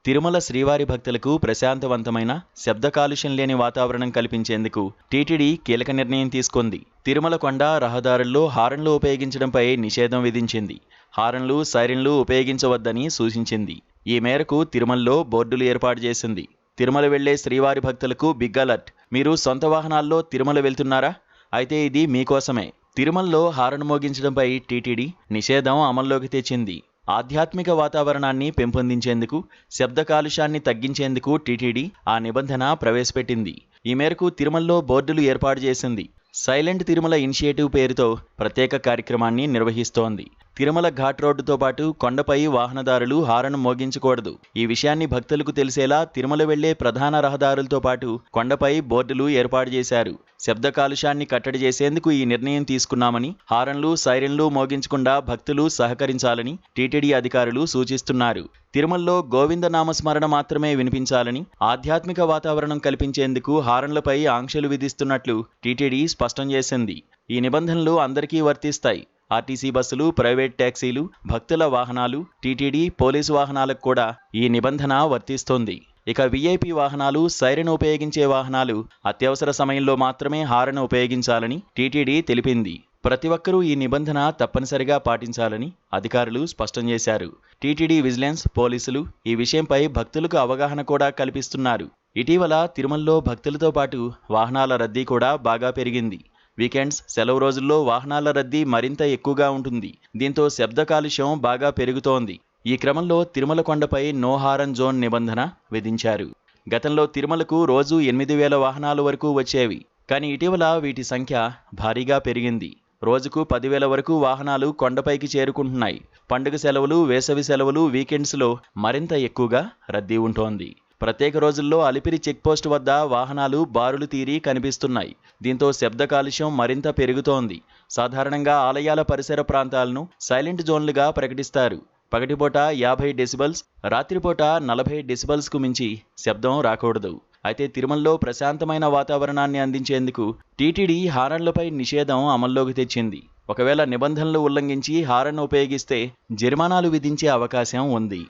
తిరుమల శ్రీవారి భక్తులకు ప్రశాంతవంతమైన శబ్ద కాలుష్యం లేని వాతావరణం కల్పించేందుకు టీటీడీ కీలక నిర్ణయం తీసుకుంది. తిరుమల కొండ రహదారుల్లో హారన్లు ఉపయోగించడంపై నిషేధం విధించింది. హారన్లు, సైరన్లు ఉపయోగించవద్దని సూచించింది. ఈ మేరకు తిరుమలలో బోర్డులు ఏర్పాటు చేసింది. తిరుమల వెళ్లే శ్రీవారి భక్తులకు బిగ్ అలర్ట్. మీరు సొంత వాహనాల్లో తిరుమల వెళ్తున్నారా? అయితే ఇది మీకోసమే. తిరుమలలో హారన్ మోగించడంపై టీటీడీ నిషేధం అమల్లోకి తెచ్చింది. ఆధ్యాత్మిక వాతావరణాన్ని పెంపొందించేందుకు, శబ్ద కాలుష్యాన్ని తగ్గించేందుకు టీటీడీ ఆ నిబంధన ప్రవేశపెట్టింది. ఈ మేరకు తిరుమలలో బోర్డులు ఏర్పాటు చేసింది. సైలెంట్ తిరుమల ఇనిషియేటివ్ పేరుతో ప్రత్యేక కార్యక్రమాన్ని నిర్వహిస్తోంది. తిరుమల ఘాట్ రోడ్డుతో పాటు కొండపై వాహనదారులు హారన్ మోగించకూడదు. ఈ విషయాన్ని భక్తులకు తెలిసేలా తిరుమల వెళ్లే ప్రధాన రహదారులతో పాటు కొండపై బోర్డులు ఏర్పాటు చేశారు. శబ్ద కాలుష్యాన్ని కట్టడి చేసేందుకు ఈ నిర్ణయం తీసుకున్నామని, హారన్లు, సైరన్లు మోగించకుండా భక్తులు సహకరించాలని టీటీడీ అధికారులు సూచిస్తున్నారు. తిరుమలలో గోవింద నామస్మరణ మాత్రమే వినిపించాలని, ఆధ్యాత్మిక వాతావరణం కల్పించేందుకు హారన్లపై ఆంక్షలు విధిస్తున్నట్లు టీటీడీ స్పష్టం చేసింది. ఈ నిబంధనలు అందరికీ వర్తిస్తాయి. ఆర్టీసీ బస్సులు, ప్రైవేట్ ట్యాక్సీలు, భక్తుల వాహనాలు, టీటీడీ పోలీసు వాహనాలకు కూడా ఈ నిబంధన వర్తిస్తోంది. ఇక వీఐపీ వాహనాలు, సైరన్ ఉపయోగించే వాహనాలు అత్యవసర సమయంలో మాత్రమే హారన్ ఉపయోగించాలని టీటీడీ తెలిపింది. ప్రతి ఒక్కరూ ఈ నిబంధన తప్పనిసరిగా పాటించాలని అధికారులు స్పష్టం చేశారు. టీటీడీ విజిలెన్స్, పోలీసులు ఈ విషయంపై భక్తులకు అవగాహన కూడా కల్పిస్తున్నారు. ఇటీవల తిరుమలలో భక్తులతో పాటు వాహనాల రద్దీ కూడా బాగా పెరిగింది. వీకెండ్స్, సెలవు రోజుల్లో వాహనాల రద్దీ మరింత ఎక్కువగా ఉంటుంది. దీంతో శబ్ద కాలుష్యం బాగా పెరుగుతోంది. ఈ క్రమంలో తిరుమల కొండపై నో హారన్ జోన్ నిబంధన విధించారు. గతంలో తిరుమలకు రోజు 8,000 వాహనాల వరకు వచ్చేవి. కానీ ఇటీవల వీటి సంఖ్య భారీగా పెరిగింది. రోజుకు 10,000 వరకు వాహనాలు కొండపైకి చేరుకుంటున్నాయి. పండుగ సెలవులు, వేసవి సెలవులు, వీకెండ్స్లో మరింత ఎక్కువగా రద్దీ ఉంటోంది. ప్రత్యేక రోజుల్లో అలిపిరి చెక్పోస్ట్ వద్ద వాహనాలు బారులు తీరి కనిపిస్తున్నాయి. దీంతో శబ్ద కాలుష్యం మరింత పెరుగుతోంది. సాధారణంగా ఆలయాల పరిసర ప్రాంతాలను సైలెంట్ జోన్లుగా ప్రకటిస్తారు. పగటిపూట 50 డెసిబల్స్, రాత్రిపూట 40 డెసిబల్స్కు మించి శబ్దం రాకూడదు. అయితే తిరుమలలో ప్రశాంతమైన వాతావరణాన్ని అందించేందుకు టీటీడీ హారన్లపై నిషేధం అమల్లోకి తెచ్చింది. ఒకవేళ నిబంధనలు ఉల్లంఘించి హారన్ ఉపయోగిస్తే జరిమానాలు విధించే అవకాశం ఉంది.